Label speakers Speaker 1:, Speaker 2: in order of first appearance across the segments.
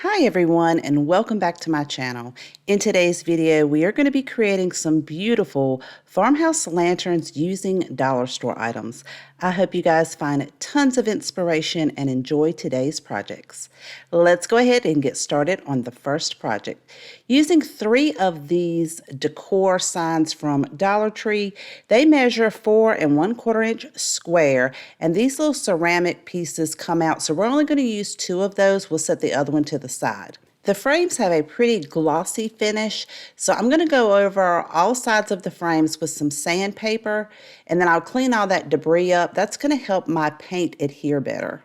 Speaker 1: Hi everyone, and welcome back to my channel. In today's video, we are going to be creating some beautiful farmhouse lanterns using dollar store items. I hope you guys find tons of inspiration and enjoy today's projects. Let's go ahead and get started on the first project. Using 3 of these decor signs from Dollar Tree, they measure 4 1/4 inch square, and these little ceramic pieces come out, so we're only going to use 2 of those. We'll set the other one to the side. The frames have a pretty glossy finish, so I'm going to go over all sides of the frames with some sandpaper, and then I'll clean all that debris up. That's going to help my paint adhere better.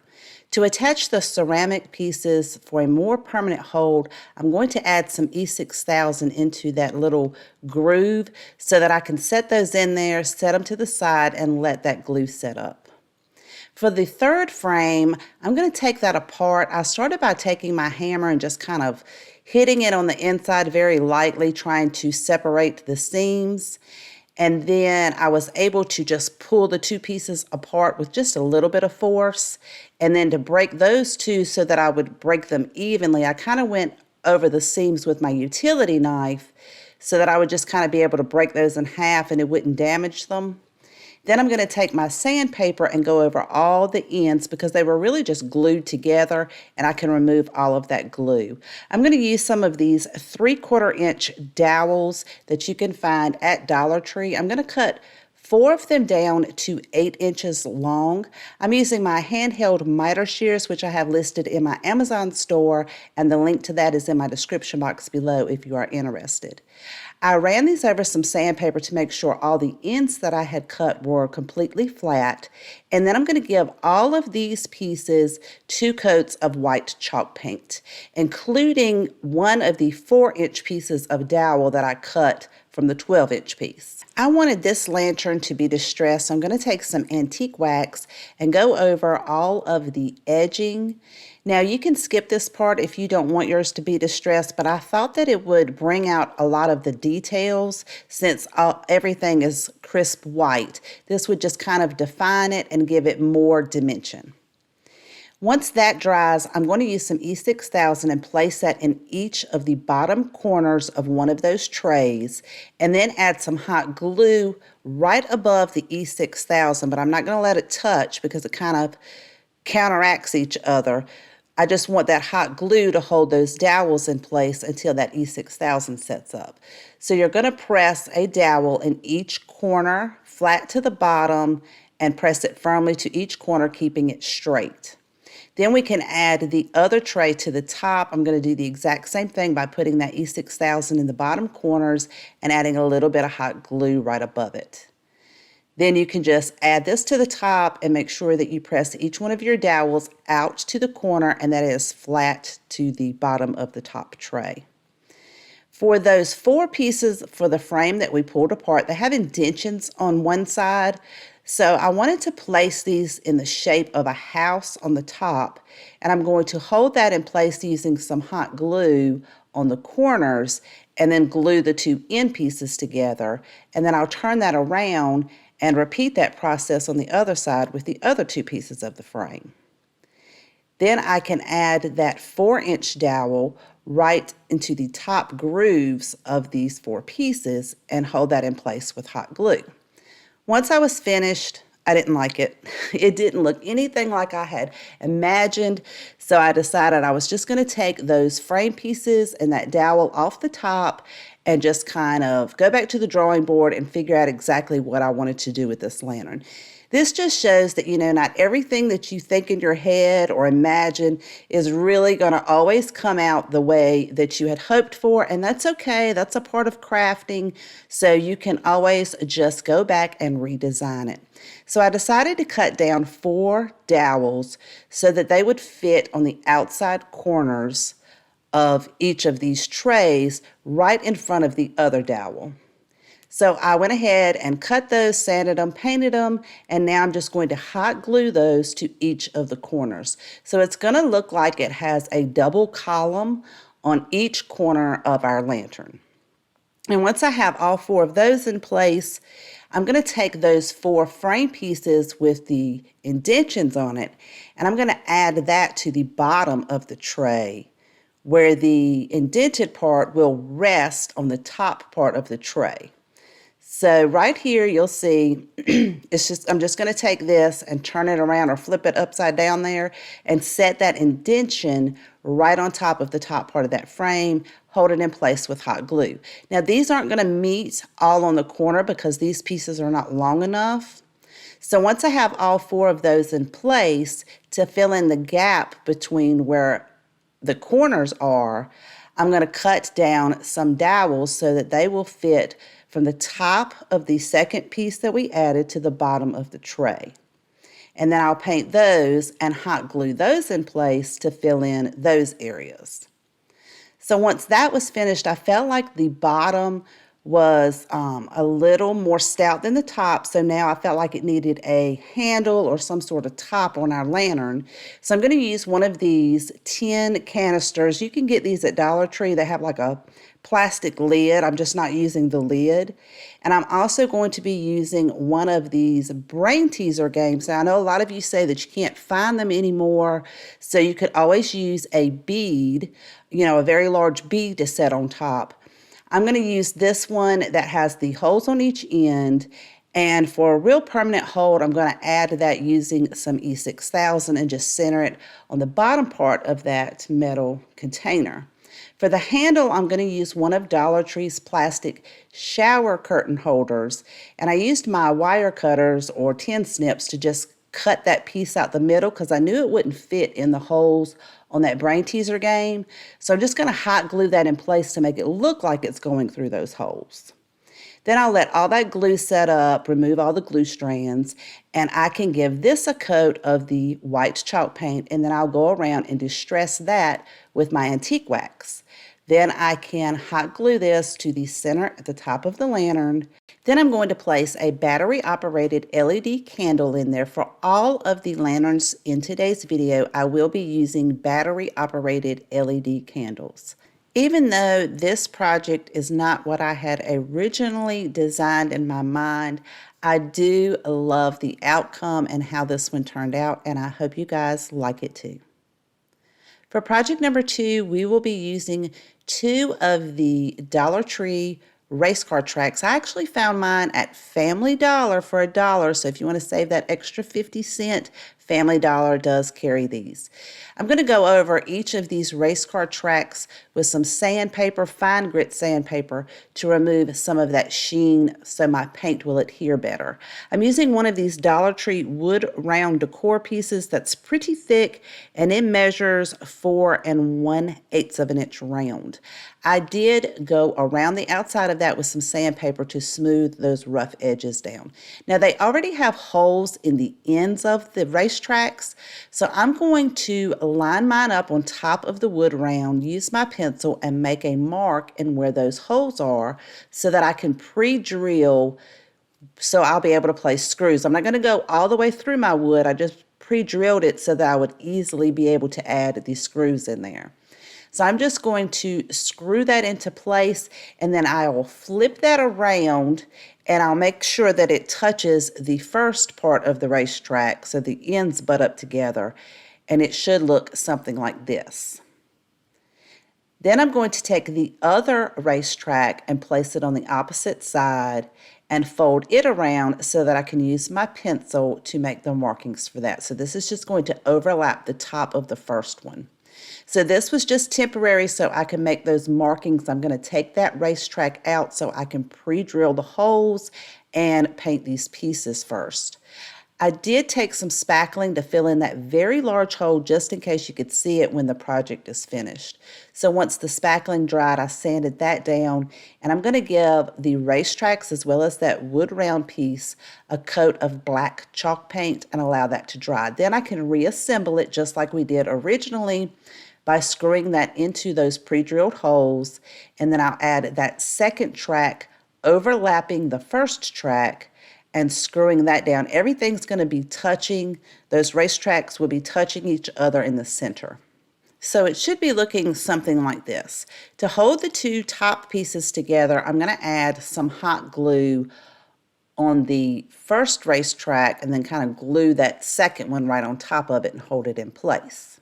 Speaker 1: To attach the ceramic pieces for a more permanent hold, I'm going to add some E6000 into that little groove so that I can set those in there, set them to the side, and let that glue set up. For the third frame, I'm going to take that apart. I started by taking my hammer and just kind of hitting it on the inside very lightly, trying to separate the seams. And then I was able to just pull the 2 pieces apart with just a little bit of force. And then to break those 2 so that I would break them evenly, I kind of went over the seams with my utility knife so that I would just kind of be able to break those in half and it wouldn't damage them. Then I'm going to take my sandpaper and go over all the ends because they were really just glued together, and I can remove all of that glue. I'm going to use some of these 3/4 inch dowels that you can find at Dollar Tree. I'm going to cut 4 of them down to 8 inches long. I'm using my handheld miter shears, which I have listed in my Amazon store, and the link to that is in my description box below if you are interested. I ran these over some sandpaper to make sure all the ends that I had cut were completely flat, and then I'm going to give all of these pieces 2 coats of white chalk paint, including one of the 4-inch pieces of dowel that I cut from the 12-inch piece. I wanted this lantern to be distressed, so I'm going to take some antique wax and go over all of the edging. Now you can skip this part if you don't want yours to be distressed, but I thought that it would bring out a lot of the details since everything is crisp white. This would just kind of define it and give it more dimension. Once that dries, I'm going to use some E6000 and place that in each of the bottom corners of one of those trays, and then add some hot glue right above the E6000, but I'm not going to let it touch because it kind of counteracts each other. I just want that hot glue to hold those dowels in place until that E6000 sets up. So you're going to press a dowel in each corner, flat to the bottom, and press it firmly to each corner, keeping it straight. Then we can add the other tray to the top. I'm going to do the exact same thing by putting that E6000 in the bottom corners and adding a little bit of hot glue right above it. Then you can just add this to the top and make sure that you press each one of your dowels out to the corner and that it is flat to the bottom of the top tray. For those 4 pieces for the frame that we pulled apart, they have indentions on one side. So I wanted to place these in the shape of a house on the top, and I'm going to hold that in place using some hot glue on the corners and then glue the 2 end pieces together. And then I'll turn that around and repeat that process on the other side with the other 2 pieces of the frame. Then I can add that 4-inch dowel right into the top grooves of these 4 pieces and hold that in place with hot glue. Once I was finished, I didn't like it. It didn't look anything like I had imagined, so I decided I was just going to take those frame pieces and that dowel off the top and just kind of go back to the drawing board and figure out exactly what I wanted to do with this lantern. This just shows that, not everything that you think in your head or imagine is really going to always come out the way that you had hoped for, and that's okay. That's a part of crafting, so you can always just go back and redesign it. So I decided to cut down 4 dowels so that they would fit on the outside corners of each of these trays right in front of the other dowel. So I went ahead and cut those, sanded them, painted them, and now I'm just going to hot glue those to each of the corners. So it's going to look like it has a double column on each corner of our lantern. And once I have all 4 of those in place, I'm going to take those 4 frame pieces with the indentions on it, and I'm going to add that to the bottom of the tray where the indented part will rest on the top part of the tray. So right here, you'll see, I'm just going to take this and turn it around or flip it upside down there and set that indentation right on top of the top part of that frame, hold it in place with hot glue. Now these aren't going to meet all on the corner because these pieces are not long enough. So once I have all 4 of those in place, to fill in the gap between where the corners are, I'm going to cut down some dowels so that they will fit from the top of the second piece that we added to the bottom of the tray. And then I'll paint those and hot glue those in place to fill in those areas. So once that was finished, I felt like the bottom was a little more stout than the top, so now I felt like it needed a handle or some sort of top on our lantern. So I'm going to use one of these tin canisters. You can get these at Dollar Tree. They have like a plastic lid. I'm just not using the lid. And I'm also going to be using one of these brain teaser games. Now, I know a lot of you say that you can't find them anymore, so you could always use a bead, a very large bead to set on top. I'm going to use this one that has the holes on each end, and for a real permanent hold, I'm going to add to that using some E6000 and just center it on the bottom part of that metal container. For the handle, I'm going to use one of Dollar Tree's plastic shower curtain holders, and I used my wire cutters or tin snips to just cut that piece out the middle because I knew it wouldn't fit in the holes on that brain teaser game. So I'm just going to hot glue that in place to make it look like it's going through those holes. Then I'll let all that glue set up, remove all the glue strands, and I can give this a coat of the white chalk paint, and then I'll go around and distress that with my antique wax. Then I can hot glue this to the center at the top of the lantern. Then I'm going to place a battery-operated LED candle in there. For all of the lanterns in today's video, I will be using battery-operated LED candles. Even though this project is not what I had originally designed in my mind, I do love the outcome and how this one turned out, and I hope you guys like it too. For project number 2, we will be using 2 of the Dollar Tree race car tracks. I actually found mine at Family Dollar for $1, so if you want to save that extra 50 cents, Family Dollar does carry these. I'm going to go over each of these race car tracks with some sandpaper, fine grit sandpaper, to remove some of that sheen so my paint will adhere better. I'm using one of these Dollar Tree wood round decor pieces that's pretty thick, and it measures 4 1/8 of an inch round. I did go around the outside of that with some sandpaper to smooth those rough edges down. Now they already have holes in the ends of the race tracks, so I'm going to line mine up on top of the wood round, use my pencil, and make a mark in where those holes are so that I can pre-drill, so I'll be able to place screws. I'm not going to go all the way through my wood. I just pre-drilled it so that I would easily be able to add these screws in there. So I'm just going to screw that into place, and then I will flip that around, and I'll make sure that it touches the first part of the racetrack so the ends butt up together, and it should look something like this. Then I'm going to take the other racetrack and place it on the opposite side and fold it around so that I can use my pencil to make the markings for that. So this is just going to overlap the top of the first one. So this was just temporary so I can make those markings. I'm going to take that racetrack out so I can pre-drill the holes and paint these pieces first. I did take some spackling to fill in that very large hole just in case you could see it when the project is finished. So once the spackling dried, I sanded that down, and I'm going to give the racetracks as well as that wood round piece a coat of black chalk paint and allow that to dry. Then I can reassemble it just like we did originally by screwing that into those pre-drilled holes, and then I'll add that second track overlapping the first track and screwing that down. Everything's going to be touching, those racetracks will be touching each other in the center. So it should be looking something like this. To hold the 2 top pieces together, I'm going to add some hot glue on the first racetrack and then kind of glue that second one right on top of it and hold it in place.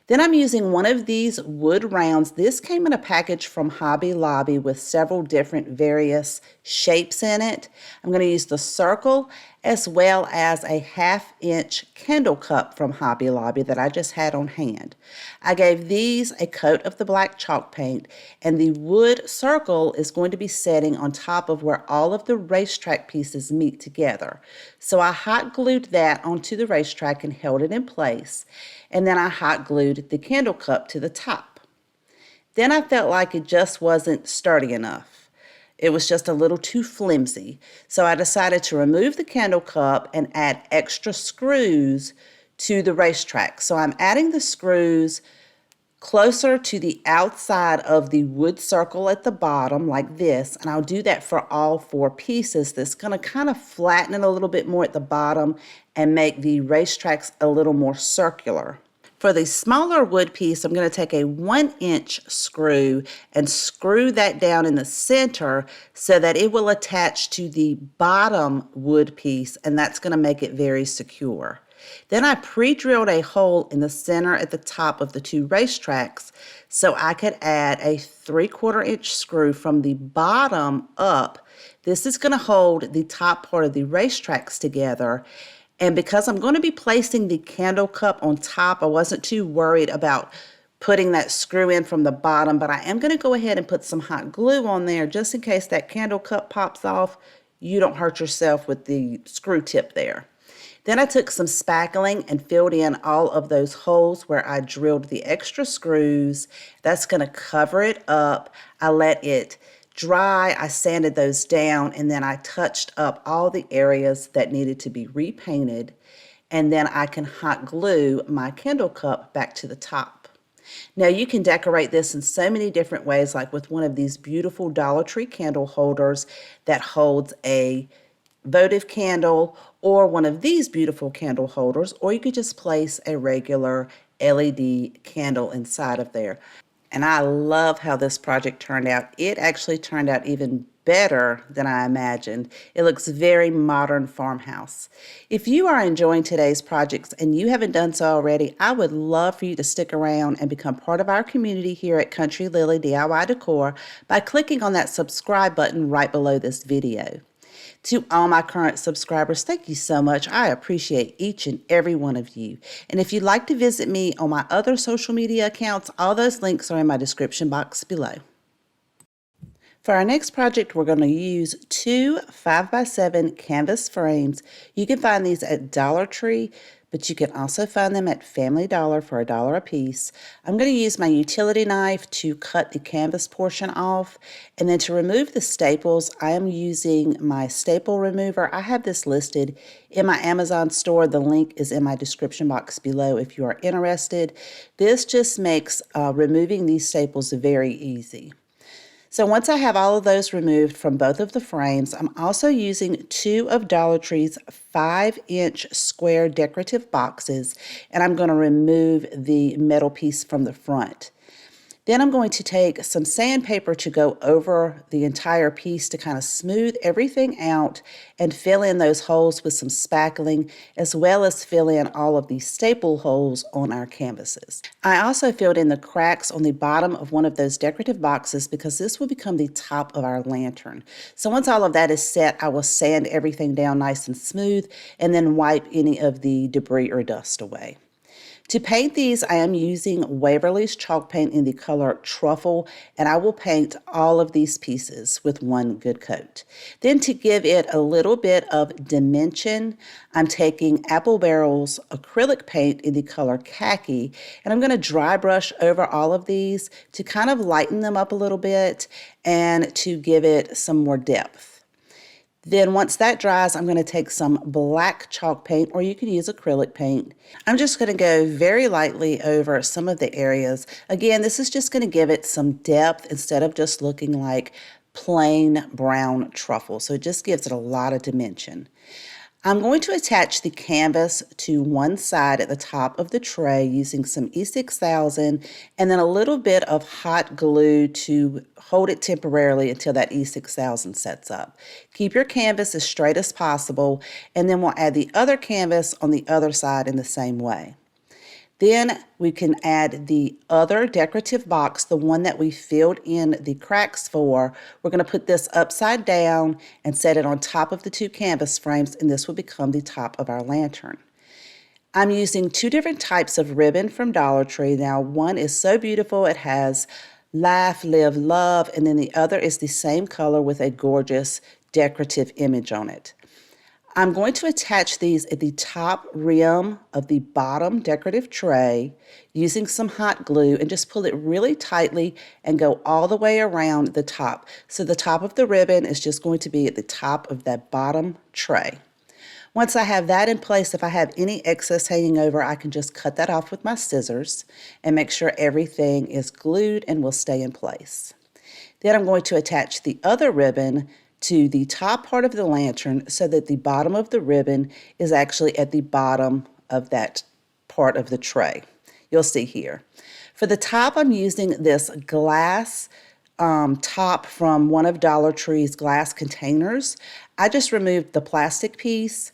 Speaker 1: Then I'm using one of these wood rounds. This came in a package from Hobby Lobby with several different various shapes in it. I'm going to use the circle as well as a 1/2-inch candle cup from Hobby Lobby that I just had on hand. I gave these a coat of the black chalk paint, and the wood circle is going to be setting on top of where all of the racetrack pieces meet together. So I hot glued that onto the racetrack and held it in place, and then I hot glued the candle cup to the top. Then I felt like it just wasn't sturdy enough. It was just a little too flimsy. So I decided to remove the candle cup and add extra screws to the racetrack. So I'm adding the screws closer to the outside of the wood circle at the bottom like this, and I'll do that for all 4 pieces. That's going to kind of flatten it a little bit more at the bottom and make the racetracks a little more circular. For the smaller wood piece, I'm going to take a 1-inch screw and screw that down in the center so that it will attach to the bottom wood piece, and that's going to make it very secure. Then I pre-drilled a hole in the center at the top of the 2 racetracks so I could add a 3/4-inch screw from the bottom up. This is going to hold the top part of the racetracks together. And because I'm going to be placing the candle cup on top, I wasn't too worried about putting that screw in from the bottom, but I am going to go ahead and put some hot glue on there just in case that candle cup pops off. You don't hurt yourself with the screw tip there. Then I took some spackling and filled in all of those holes where I drilled the extra screws. That's going to cover it up. I let it dry, I sanded those down, and then I touched up all the areas that needed to be repainted, and then I can hot glue my candle cup back to the top. Now you can decorate this in so many different ways, like with one of these beautiful Dollar Tree candle holders that holds a votive candle, or one of these beautiful candle holders, or you could just place a regular LED candle inside of there. And I love how this project turned out. It actually turned out even better than I imagined. It looks very modern farmhouse. If you are enjoying today's projects and you haven't done so already, I would love for you to stick around and become part of our community here at Country Lily DIY Decor by clicking on that subscribe button right below this video. To all my current subscribers, thank you so much. I appreciate each and every one of you. And if you'd like to visit me on my other social media accounts, all those links are in my description box below. For our next project, we're going to use 2 5x7 canvas frames. You can find these at Dollar Tree, but you can also find them at Family Dollar for $1 a piece. I'm going to use my utility knife to cut the canvas portion off, and then to remove the staples, I am using my staple remover. I have this listed in my Amazon store. The link is in my description box below if you are interested. This just makes removing these staples very easy. So once I have all of those removed from both of the frames, I'm also using 2 of Dollar Tree's 5-inch square decorative boxes, and I'm going to remove the metal piece from the front. Then I'm going to take some sandpaper to go over the entire piece to kind of smooth everything out and fill in those holes with some spackling, as well as fill in all of the staple holes on our canvases. I also filled in the cracks on the bottom of one of those decorative boxes because this will become the top of our lantern. So once all of that is set, I will sand everything down nice and smooth and then wipe any of the debris or dust away. To paint these, I am using Waverly's chalk paint in the color Truffle, and I will paint all of these pieces with one good coat. Then to give it a little bit of dimension, I'm taking Apple Barrel's acrylic paint in the color Khaki, and I'm going to dry brush over all of these to kind of lighten them up a little bit and to give it some more depth. Then once that dries, I'm going to take some black chalk paint, or you can use acrylic paint. I'm just going to go very lightly over some of the areas. Again, this is just going to give it some depth instead of just looking like plain brown truffle. So it just gives it a lot of dimension. I'm going to attach the canvas to one side at the top of the tray using some E6000 and then a little bit of hot glue to hold it temporarily until that E6000 sets up. Keep your canvas as straight as possible, and then we'll add the other canvas on the other side in the same way. Then we can add the other decorative box, the one that we filled in the cracks for. We're going to put this upside down and set it on top of the two canvas frames, and this will become the top of our lantern. I'm using two different types of ribbon from Dollar Tree. Now, one is so beautiful, it has laugh, live, love, and then the other is the same color with a gorgeous decorative image on it. I'm going to attach these at the top rim of the bottom decorative tray using some hot glue and just pull it really tightly and go all the way around the top. So the top of the ribbon is just going to be at the top of that bottom tray. Once I have that in place, if I have any excess hanging over, I can just cut that off with my scissors and make sure everything is glued and will stay in place. Then I'm going to attach the other ribbon to the top part of the lantern so that the bottom of the ribbon is actually at the bottom of that part of the tray. You'll see here. For the top, I'm using this glass top from one of Dollar Tree's glass containers. I just removed the plastic piece,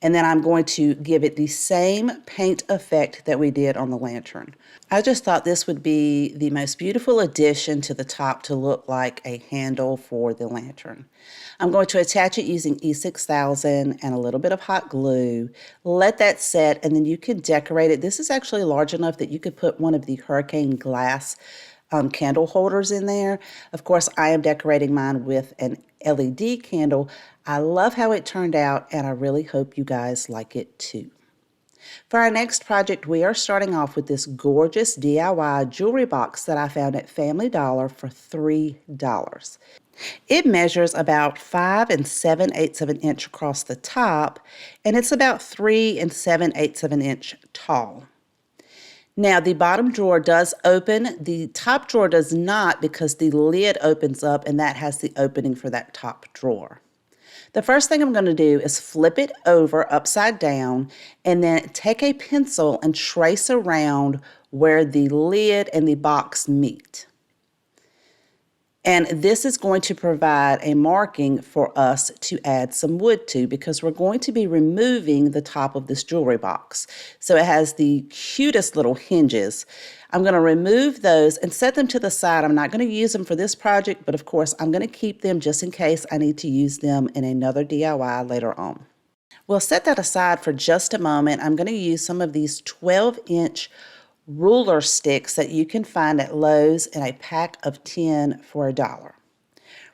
Speaker 1: and then I'm going to give it the same paint effect that we did on the lantern. I just thought this would be the most beautiful addition to the top to look like a handle for the lantern. I'm going to attach it using E6000 and a little bit of hot glue. Let that set, and then you can decorate it. This is actually large enough that you could put one of the hurricane glass candle holders in there. Of course, I am decorating mine with an LED candle. I love how it turned out, and I really hope you guys like it too. For our next project, we are starting off with this gorgeous DIY jewelry box that I found at Family Dollar for $3. It measures about 5 7/8 of an inch across the top, and it's about 3 7/8 of an inch tall. Now, the bottom drawer does open. The top drawer does not, because the lid opens up, and that has the opening for that top drawer. The first thing I'm going to do is flip it over upside down and then take a pencil and trace around where the lid and the box meet. And this is going to provide a marking for us to add some wood to, because we're going to be removing the top of this jewelry box. So it has the cutest little hinges. I'm going to remove those and set them to the side. I'm not going to use them for this project, but of course I'm going to keep them just in case I need to use them in another DIY later on. We'll set that aside for just a moment. I'm going to use some of these 12-inch ruler sticks that you can find at Lowe's in a pack of 10 for $1.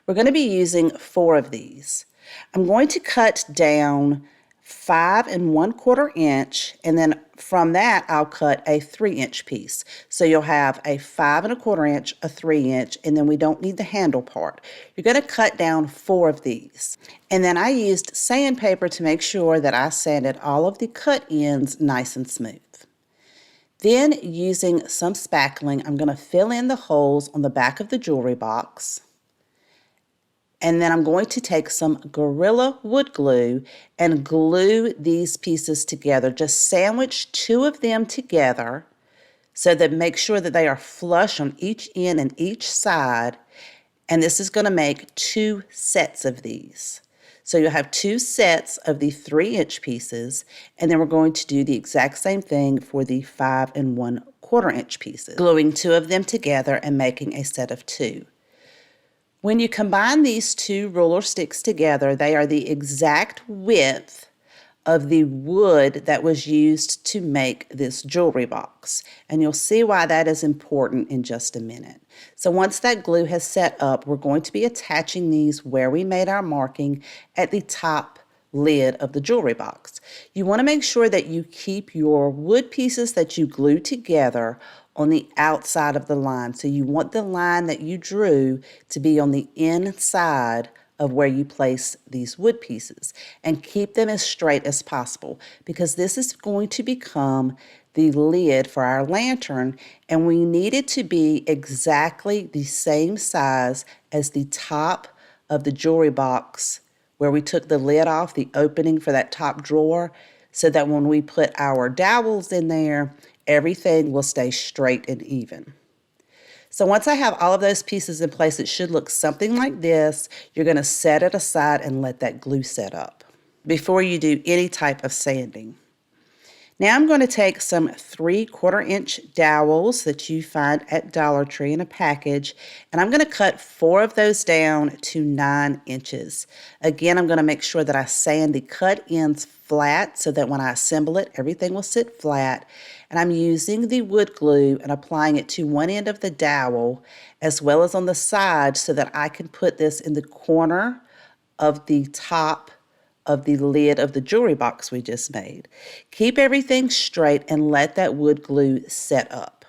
Speaker 1: We're going to be using 4 of these. I'm going to cut down 5 1/4 inch, and then from that I'll cut a 3-inch piece. So you'll have a 5 1/4 inch, a 3-inch, and then we don't need the handle part. You're going to cut down 4 of these. And then I used sandpaper to make sure that I sanded all of the cut ends nice and smooth. Then, using some spackling, I'm going to fill in the holes on the back of the jewelry box. And then I'm going to take some Gorilla wood glue and glue these pieces together. Just sandwich 2 of them together so that make sure that they are flush on each end and each side. And this is going to make 2 sets of these. So you'll have 2 sets of the 3-inch pieces, and then we're going to do the exact same thing for the 5 1/4 inch pieces, gluing 2 of them together and making a set of 2. When you combine these 2 ruler sticks together, they are the exact width of the wood that was used to make this jewelry box. And you'll see why that is important in just a minute. So once that glue has set up, we're going to be attaching these where we made our marking at the top lid of the jewelry box. You want to make sure that you keep your wood pieces that you glue together on the outside of the line. So you want the line that you drew to be on the inside of where you place these wood pieces, and keep them as straight as possible, because this is going to become the lid for our lantern, and we need it to be exactly the same size as the top of the jewelry box where we took the lid off, the opening for that top drawer, so that when we put our dowels in there, everything will stay straight and even. So once I have all of those pieces in place, it should look something like this. You're going to set it aside and let that glue set up before you do any type of sanding. Now I'm going to take some 3/4-inch dowels that you find at Dollar Tree in a package, and I'm going to cut 4 of those down to 9 inches. Again, I'm going to make sure that I sand the cut ends flat so that when I assemble it, everything will sit flat. And I'm using the wood glue and applying it to one end of the dowel as well as on the side so that I can put this in the corner of the top of the lid of the jewelry box we just made. Keep everything straight and let that wood glue set up.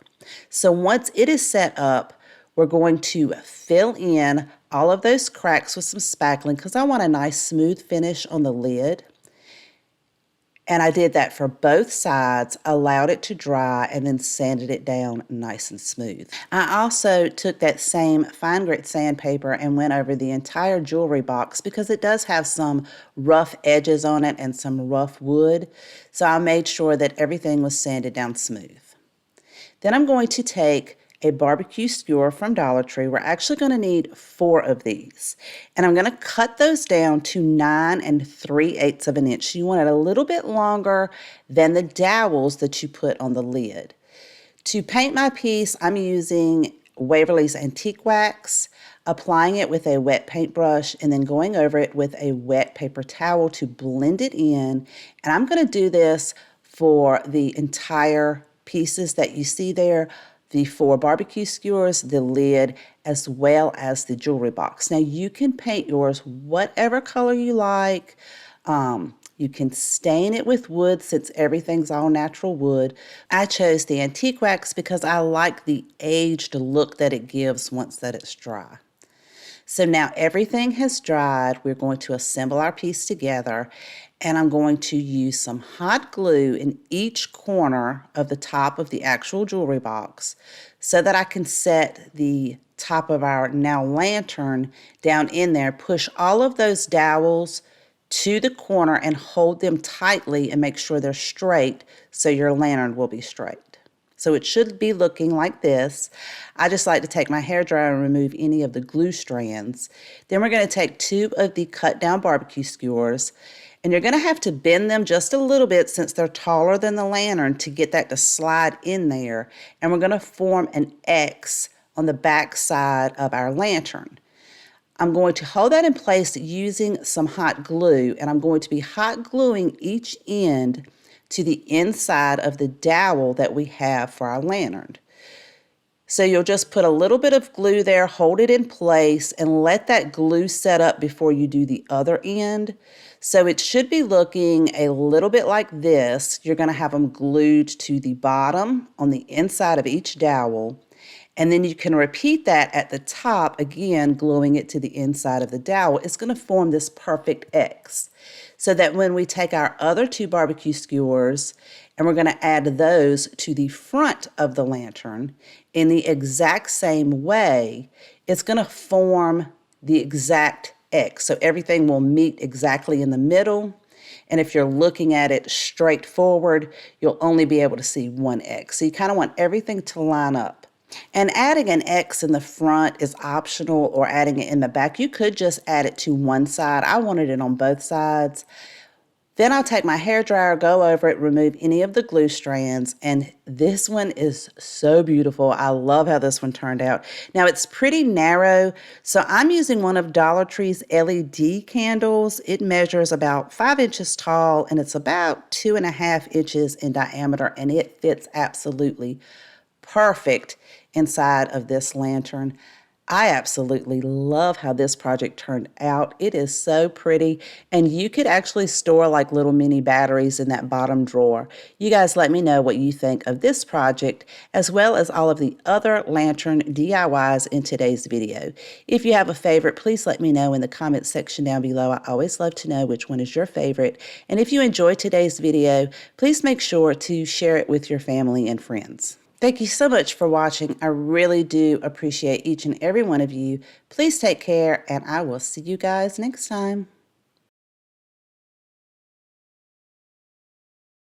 Speaker 1: So once it is set up, we're going to fill in all of those cracks with some spackling because I want a nice smooth finish on the lid. And I did that for both sides, allowed it to dry, and then sanded it down nice and smooth. I also took that same fine grit sandpaper and went over the entire jewelry box because it does have some rough edges on it and some rough wood. So I made sure that everything was sanded down smooth. Then I'm going to take a barbecue skewer from Dollar Tree. We're actually going to need 4 of these. And I'm going to cut those down to 9 3/8 of an inch. You want it a little bit longer than the dowels that you put on the lid. To paint my piece, I'm using Waverly's Antique Wax, applying it with a wet paintbrush, and then going over it with a wet paper towel to blend it in. And I'm going to do this for the entire pieces that you see there, the 4 barbecue skewers, the lid, as well as the jewelry box. Now you can paint yours whatever color you like. You can stain it with wood since everything's all natural wood. I chose the antique wax because I like the aged look that it gives once that it's dry. So now everything has dried. We're going to assemble our piece together, and I'm going to use some hot glue in each corner of the top of the actual jewelry box so that I can set the top of our now lantern down in there, push all of those dowels to the corner and hold them tightly and make sure they're straight so your lantern will be straight. So it should be looking like this. I just like to take my hairdryer and remove any of the glue strands. Then we're going to take 2 of the cut down barbecue skewers, and you're going to have to bend them just a little bit since they're taller than the lantern to get that to slide in there. And we're going to form an X on the back side of our lantern. I'm going to hold that in place using some hot glue, and I'm going to be hot gluing each end to the inside of the dowel that we have for our lantern. So you'll just put a little bit of glue there, hold it in place, and let that glue set up before you do the other end. So it should be looking a little bit like this. You're going to have them glued to the bottom on the inside of each dowel. And then you can repeat that at the top, again, gluing it to the inside of the dowel. It's going to form this perfect X. So that when we take our other 2 barbecue skewers and we're going to add those to the front of the lantern in the exact same way, it's going to form the exact X. So everything will meet exactly in the middle. And if you're looking at it straight forward, you'll only be able to see one X. So you kind of want everything to line up. And adding an X in the front is optional, or adding it in the back. You could just add it to one side. I wanted it on both sides. Then I'll take my hairdryer, go over it, remove any of the glue strands, and this one is so beautiful. I love how this one turned out. Now it's pretty narrow, so I'm using one of Dollar Tree's LED candles. It measures about 5 inches tall, and it's about 2.5 inches in diameter, and it fits absolutely perfect inside of this lantern. I absolutely love how this project turned out. It is so pretty, and you could actually store like little mini batteries in that bottom drawer. You guys let me know what you think of this project, as well as all of the other lantern DIYs in today's video. If you have a favorite, please let me know in the comments section down below. I always love to know which one is your favorite. And if you enjoyed today's video, please make sure to share it with your family and friends. Thank you so much for watching. I really do appreciate each and every one of you. Please take care, and I will see you guys next time.